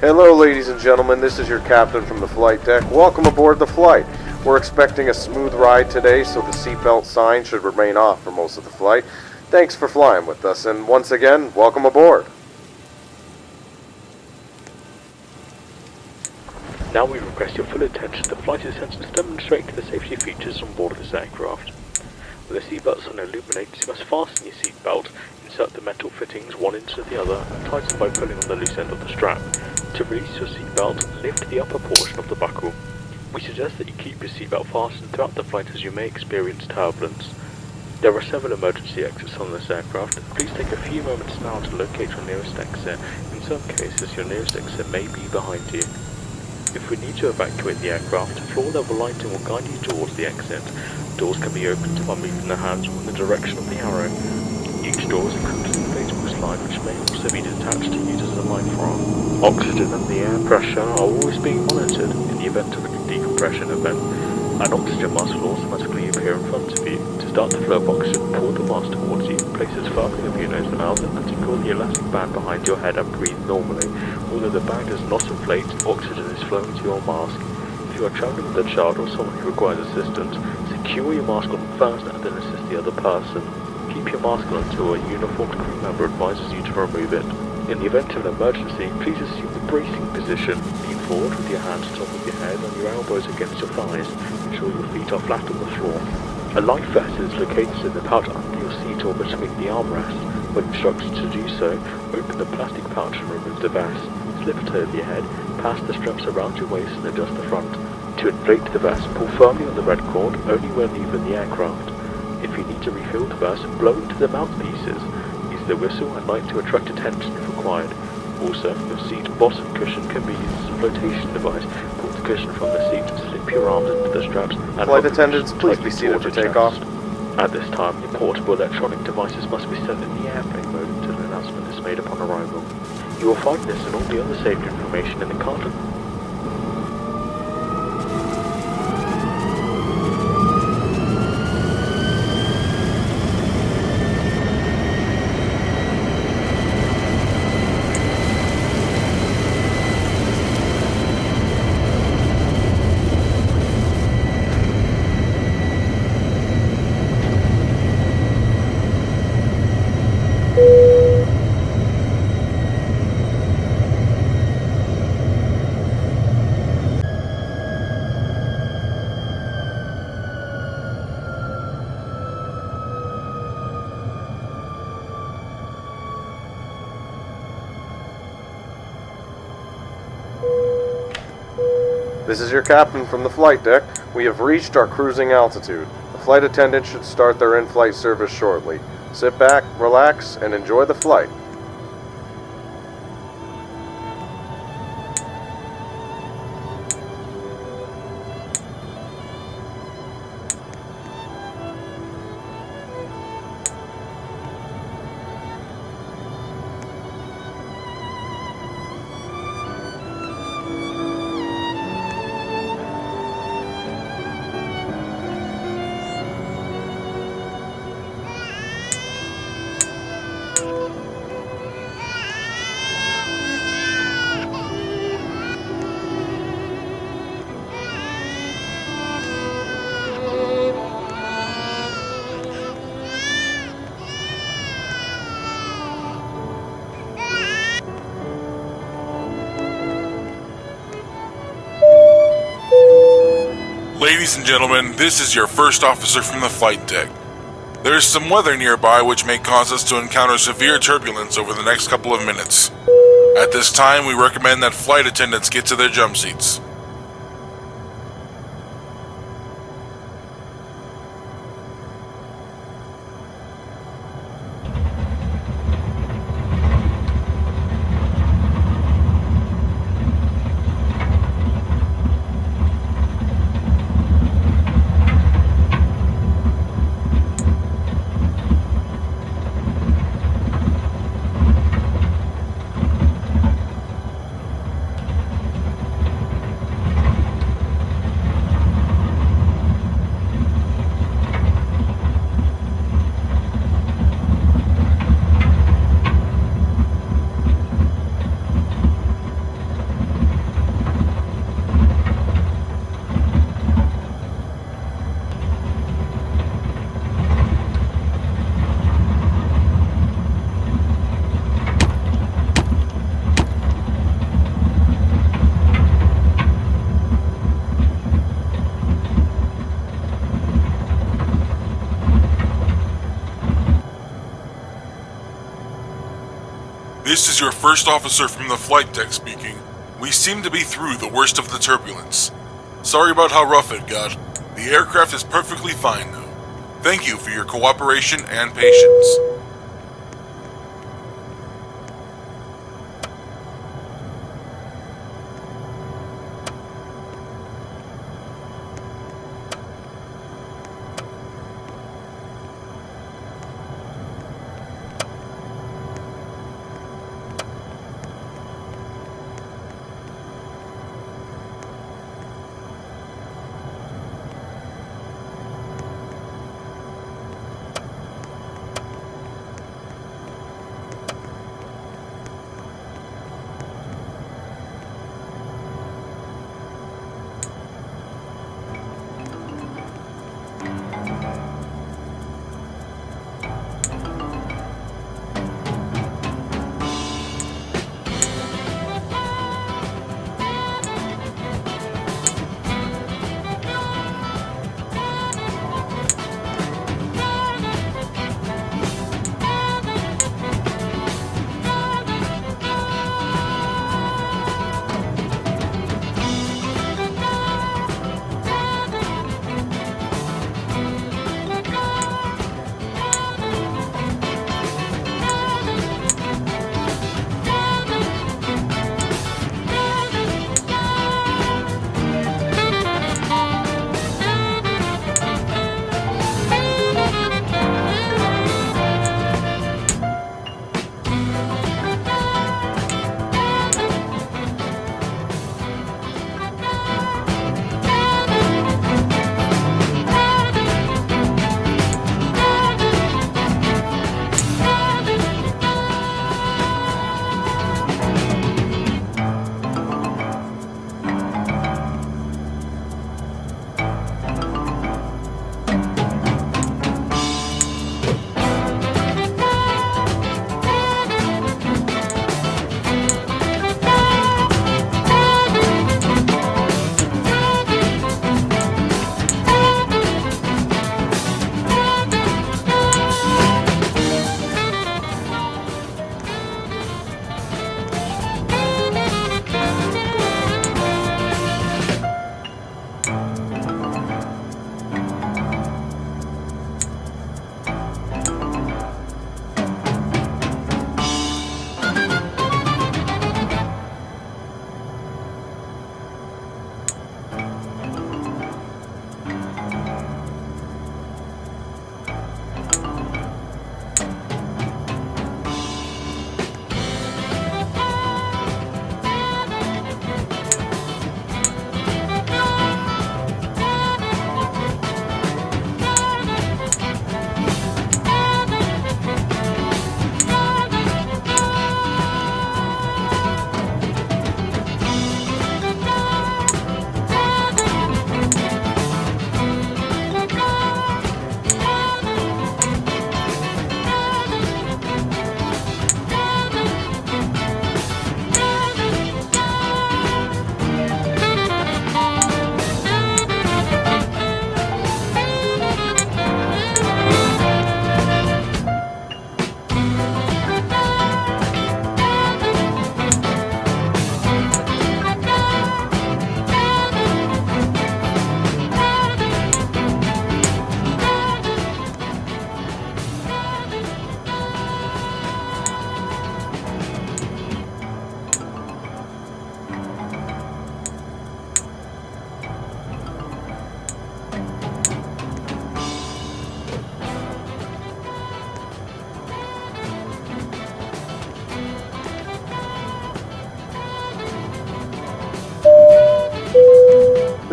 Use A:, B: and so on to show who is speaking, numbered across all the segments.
A: Hello ladies and gentlemen, this is your captain from the flight deck. Welcome aboard the flight. We're expecting a smooth ride today, so the seatbelt sign should remain off for most of the flight. Thanks for flying with us, and once again, welcome aboard.
B: Now we request your full attention to the flight attendants demonstrating the safety features on board of this aircraft. With the seatbelt sign illuminated, you must fasten your seatbelt, insert the metal fittings one into the other, and tighten by pulling on the loose end of the strap. To release your seatbelt, lift the upper portion of the buckle. We suggest that you keep your seatbelt fastened throughout the flight as you may experience turbulence. There are several emergency exits on this aircraft. Please take a few moments now to locate your nearest exit. In some cases, your nearest exit may be behind you. If we need to evacuate the aircraft, floor level lighting will guide you towards the exit. Doors can be opened by moving the hands in the direction of the arrow. Each door is equipped with an inflatable slide which may also be detached to use as a life raft. Oxygen and the air pressure are always being monitored. In the event of a decompression event, an oxygen mask will automatically appear in front of you. To start the flow of oxygen, pull the mask towards you, place it firmly over your nose and mouth, and secure the elastic band behind your head and breathe normally. Although the bag does not inflate, oxygen is flowing to your mask. If you are travelling with a child or someone who requires assistance, secure your mask on first and then assist the other person. Keep your mask on until a uniformed crew member advises you to remove it. In the event of an emergency, please assume the bracing position. Lean forward with your hands on top of your head and your elbows against your thighs. Ensure your feet are flat on the floor. A life vest is located in the pouch under your seat or between the armrests. When instructed to do so, open the plastic pouch and remove the vest. Slip it over your head, pass the straps around your waist and adjust the front. To inflate the vest, pull firmly on the red cord only when leaving the aircraft. If you need to refill the vest, blow into the mouthpieces. Use the whistle and light to attract attention if required. Also, your seat bottom cushion can be used as a flotation device. Pull the cushion from the seat, slip your arms into the straps, and
A: Flight attendants, please be seated for takeoff.
B: At this time, your portable electronic devices must be set in the airplane mode until an announcement is made upon arrival. You will find this and all the other safety information in the carton.
A: This is your captain from the flight deck. We have reached our cruising altitude. The flight attendant should start their in-flight service shortly. Sit back, relax, and enjoy the flight.
C: Ladies and gentlemen, this is your first officer from the flight deck. There is some weather nearby which may cause us to encounter severe turbulence over the next couple of minutes. At this time, we recommend that flight attendants get to their jump seats. This is your first officer from the flight deck speaking. We seem to be through the worst of the turbulence. Sorry about how rough it got. The aircraft is perfectly fine though. Thank you for your cooperation and patience.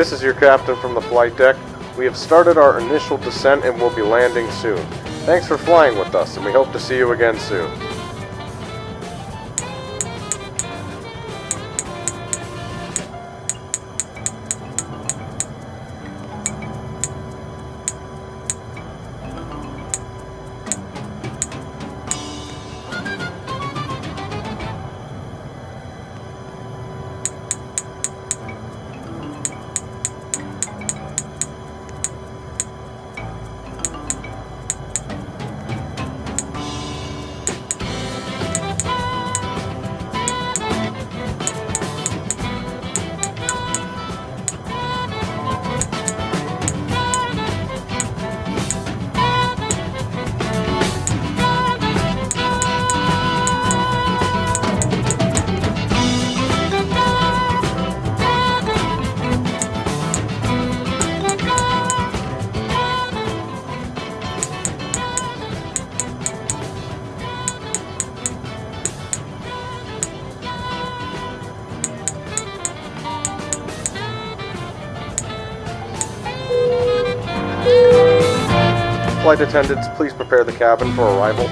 A: This is your captain from the flight deck. We have started our initial descent and will be landing soon. Thanks for flying with us, and we hope to see you again soon. flight attendants please prepare the cabin for arrival?